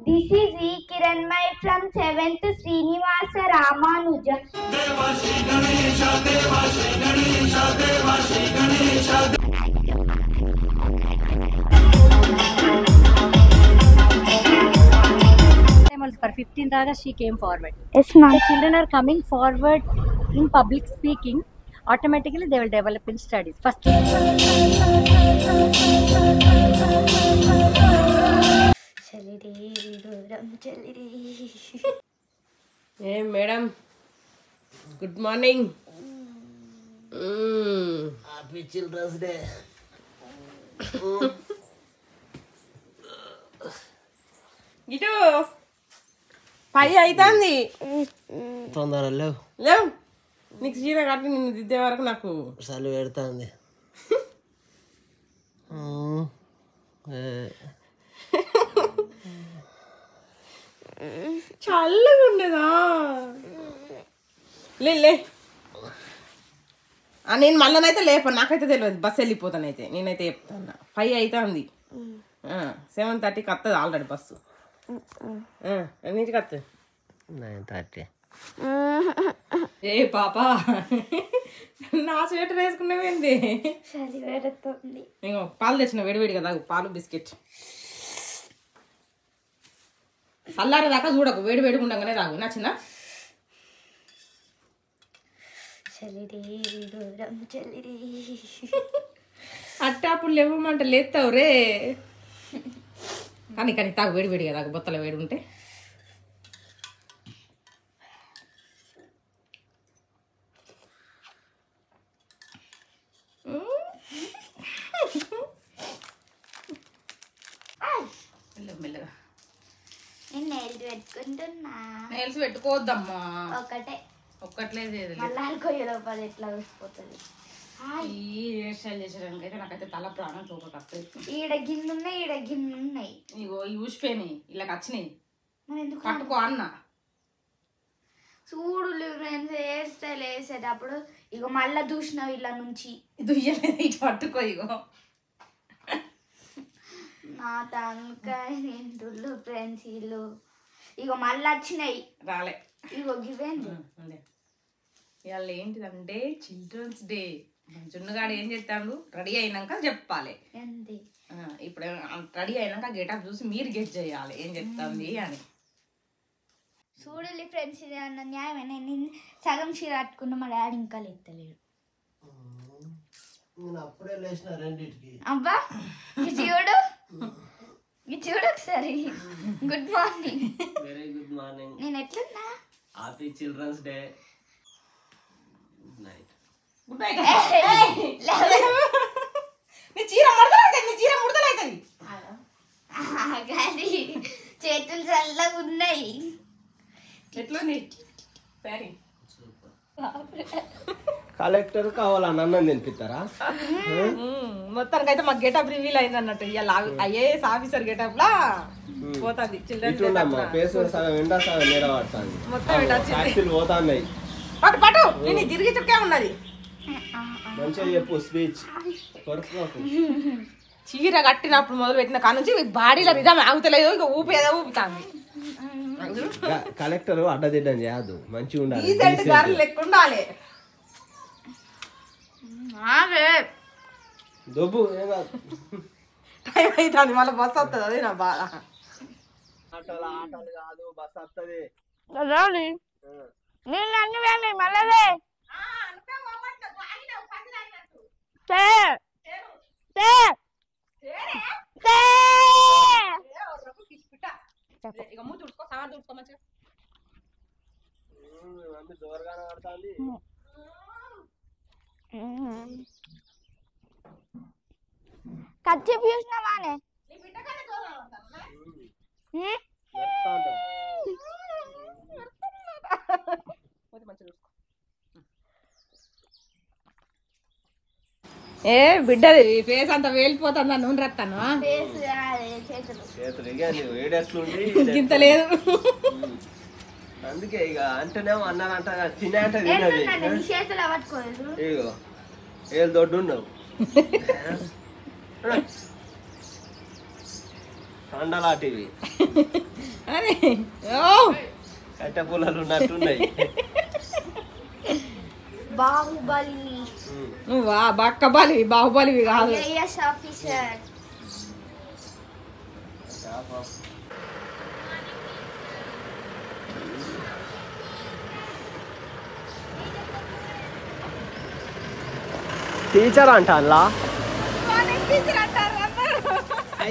This is E. Kiranmay from 7th Srinivasa Ramanuja. Deva Shri Ganesha, Deva Shri Ganesha, Deva Shri Ganesha. For 15th August, she came forward. Yes, ma'am. The children are coming forward in public speaking. Automatically, they will develop in studies. First. Hey, madam. Good morning. Happy Children's Day. ఇటు పై అవుతుంది తొందర లేవు లేవు నీకు చీర కట్టి నిన్ను దిద్దే వరకు నాకు చలి పెడుతుంది. చల్లగా ఉండేదా లే నేను మళ్ళనైతే లేపను, నాకైతే తెలియదు, బస్సు వెళ్ళిపోతానైతే నేనైతే చెప్తాను. 5 అవుతుంది, 7:30కి వస్తుంది ఆల్రెడీ బస్సు. ఎన్నింటికి వస్తుంది? 9:30. ఏ పాపా నా స్వెటర్ వేసుకున్నావేంది? ఇంకో పాలు తెచ్చిన వేడివేడి కదా, పాలు బిస్కెట్. చల్లారే దాకా చూడకు, వేడి వేడిగా ఉండగానే తాగు. నచ్చిన అట్టాపులు లేవమంటే లేస్తావు రే. కానీ కానీ తాగు, వేడి వేడిగా తాగు, బొత్తల వేడి ఉంటే. మెల్లగా నెయిల్స్ పెట్టుకోవద్దమ్మా, ఒక్కట్లేదు చేసేదానికి అయితే నాకైతే తల ప్రాణం చూపకొస్తాయి. ఈడ గిన్నె ఉన్నాయి, ఈడ గిన్నె ఉన్నాయి. ఇగో ఈ ఊసిపోయినాయి, ఇలా వచ్చినాయి, పట్టుకో అన్న. చూడు ఫ్రెండ్స్, హెయిర్ స్టైల్ వేసేటప్పుడు ఇగో మళ్ళా చూసినావు ఇలా నుంచి దుయ్యలేదు, ఇటు పట్టుకో. ఇగో నా తనకాయ తింటుళ్ళు ఫ్రెండ్స్ వీళ్ళు. ఇగో మళ్ళీ వచ్చినాయి, రాలే. ఇగో గివేంది ఇవాళ ఏంటిదంటే చిల్డ్రన్స్ డే. జున్నుగాడు ఏం చేస్తాడు, రెడీ అయినాక చెప్పాలి. ఇప్పుడు రెడీ అయినాక గెటప్ చూసి మీరు గెట్ చేయాలి ఏం చెప్తాంది అని. చూడాలి ఫ్రెండ్స్, ఇది అన్న న్యాయమే. నేను సగం చీర కట్టుకున్నా, మా డాడీ ఇంకా లేత్తలేడు. అప్పుడే లేచిన రెండింటికి. అబ్బా ఇది చూడు, ఇది చూడు ఒకసారి. Good morning. Very good morning. నేను ఎట్లున్నా? Happy children's day. Good night. Good night. నీ చీర ముడతలైతుంది, నీ చీర ముడతలైతుంది. కానీ చేతులు చల్లగా ఉన్నాయి. ఎట్లుంది సరే? కలెక్టర్ కావాలని అన్నం తినిపిస్తారా? మొత్తానికి అయితే మాకు గెటప్ రివీల్ అయింది అన్నట్టు. ఇవాళ ఐఏఎస్ ఆఫీసర్ గెటప్ లా పోతుంది చిల్డ్రన్స్. పోతాయి పట్టు పట్టు, నేను తిరిగి చుక్కే ఉన్నది. మంచిగా చెప్పు స్పీచ్. చీర కట్టినప్పుడు మొదలు పెట్టిన కాడ నుంచి బాడీలో రిధం ఆగుతలేదు, ఇక ఊపేదో ఊపుతాంది. కలెక్టర్ అడ్డదిడ్డం చేయద్దు, మంచిగా ఉండాలి, లెక్క ఉండాలి. దొబ్బు టైం అవుతుంది, మళ్ళీ బస్ వస్తుంది. అదే నా బాధ. ఆటోలు కాదు, బస్ వస్తుంది. నేను అన్ని వేయండి మళ్ళీ. జోరుగానే పడుతుంది. కచ్చి చూసినావానే? ఏ బిడ్డది ఫేస్ అంతా వేలిపోతుంది, నూనె రత్తాను ఇంత లేదు. అందుకే ఇక అంటేనేమో అన్నారంట తినే అంటే తినది. ఇగో ఏళ్ళు దొడ్డు ఉన్నావు, కండలాంటివి. ఏమి కట్టె పుల్లలు ఉన్నట్టున్నాయి. బాహుబలి నువ్వా బక్కబలివి బాహుబలివి కాదు. IAS officer. టీచర్ అంట అలా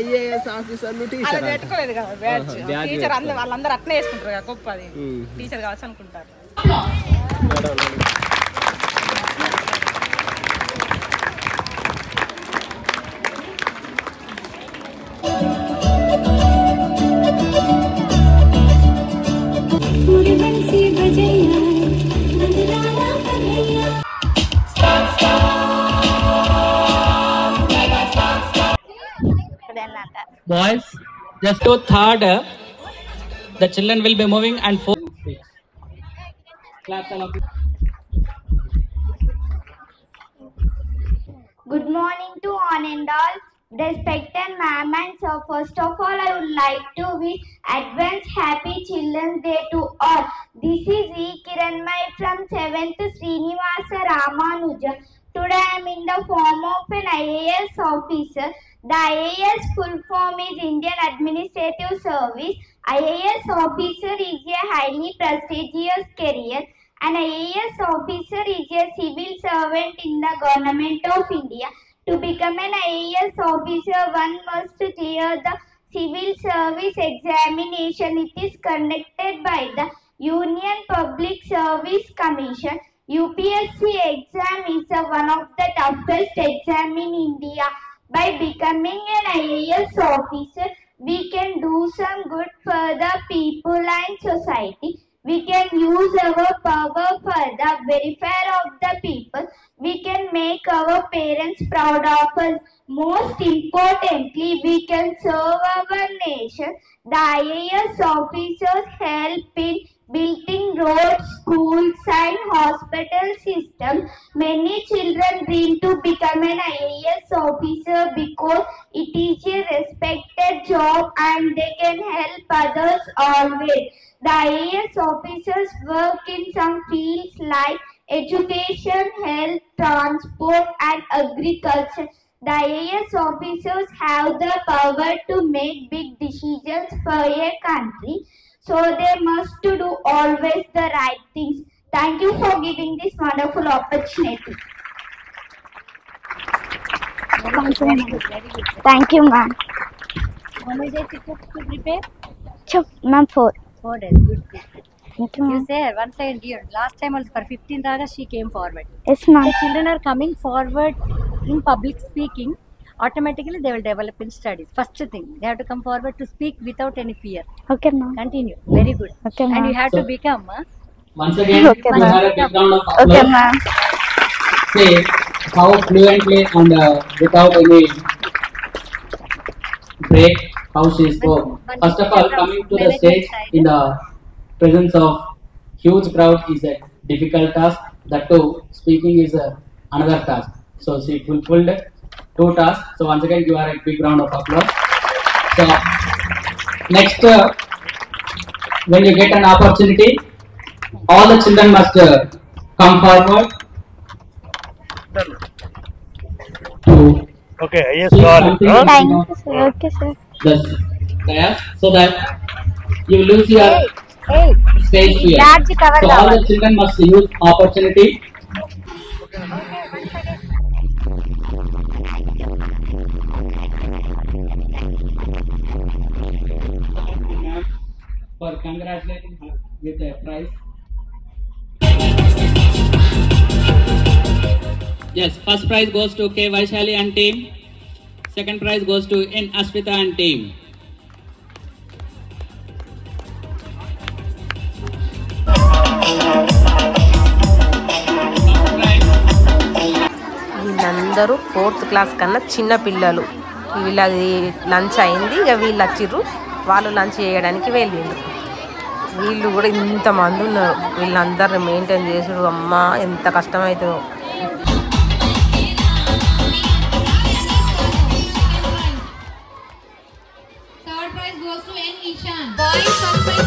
ఐఏఎస్ ఆఫీసర్ టీచర్ పెట్టుకోలేదు కదా బ్యాచ్. టీచర్ వాళ్ళందరూ అట్నే వేసుకుంటారు కదా గొప్ప అది టీచర్ కావచ్చు అనుకుంటారు. Boys, just to third, the children will be moving and fourth. Clap along. Good morning to one and all. Respected ma'am and sir, first of all I would like to wish advance happy Children's Day to all. This is E. Kiranmai from 7th Srinivasa Ramanuja. Today I am in the form of an IAS officer. The IAS full form is Indian Administrative Service. IAS officer is a highly prestigious career. An IAS officer is a civil servant in the government of India. To become an IAS officer, one must clear the civil service examination. It is conducted by the Union Public Service Commission. UPSC exam is one of the toughest exam in India. By becoming an IAS officer, we can do some good for the people and society. We can use our power for the welfare of the people. We can make our parents proud of us. Most importantly, we can serve our nation. The IAS officers help in building roads, schools and hospital systems. Many children dream to become an IAS officer because it is a respected job and they can help others always. The IAS officers work in some fields like education, health, transport and agriculture. The IAS officers have the power to make big decisions for a country. So they must do always the right things. Thank you for giving this wonderful opportunity. Thank you, ma'am. How many days it took to prepare? Ma'am, 4. 4 days. Good. Thank you, You ma'am. say one second here. Last time also for 15th August she came forward. Yes, The ma'am. children are coming forward in public speaking. Automatically they will develop in studies. First thing, they have to come forward to speak without any fear. Okay, ma'am. Continue. Very good. Okay, And ma'am. you have to become. Once again, Okay, you ma'am. have a background of Okay, applause. ma'am. Say how fluently and without any break how she spoke. First of all, coming to the stage in the presence of huge crowd is a difficult task. That too, speaking is another task. So she fulfilled 2 tasks. So once again, you are a big round of applause. So next, when you get an opportunity, all the children must come forward to Okay, yes, speak got it. something Huh? Thank you, sir. Okay, sir. so that you lose your stage fear. Large cover So all the children must use opportunity. For congratulating her with a prize. Yes, first prize goes to K. Vaishali and team. Second prize goes to N. Aswita and team. వీళ్ళందరూ 4th class కన్నా చిన్న పిల్లలు. వీళ్ళది lunch అయింది, ఇక వీళ్ళు వచ్చిర్రు, వాళ్ళు లంచ్ చేయడానికి వెళ్ళిండ్రు. వీళ్ళు కూడా ఇంతమంది ఉన్నారు, వీళ్ళందరిని మెయింటైన్ చేసుడు అమ్మ ఎంత కష్టమవుతుందో. Third prize goes to N. Ishan. Boys, first prize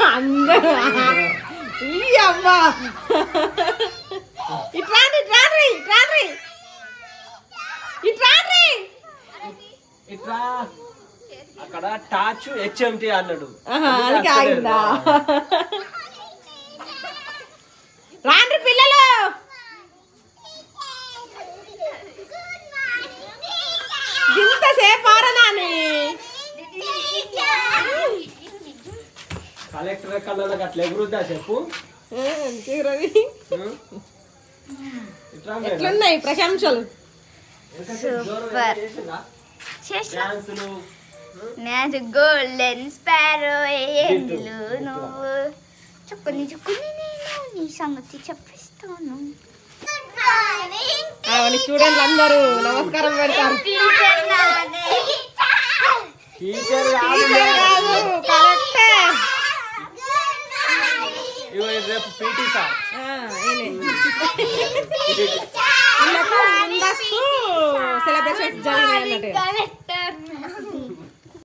అందరూ అమ్మా ఇట్రాండి ఇట్రాండి ఇట్రాండి ఇట్రాండి ఇట్లా అక్కడ టాచ్ హెచ్ఎంటి అన్నాడు అది ఆగిందా రాండి పిల్లలు ఇంతసేపు ఆరనాని కలెక్టర్ కళ్ళకి అట్లా ఎగురుద్దా చెప్పు ఎట్లున్నాయి ప్రశంసలు సూపర్ నేను గోల్డెన్ స్పారో ఎందులు నువ్వు చుక్కుని చుక్కుని నేను నీ సంగతి చెప్పిస్తాను స్టూడెంట్లు అందరూ నమస్కారం పెడతారు టీచర్ రేపు పీటీ సార్ సెలబ్రేషన్ జరిగినాయి అన్నట్టు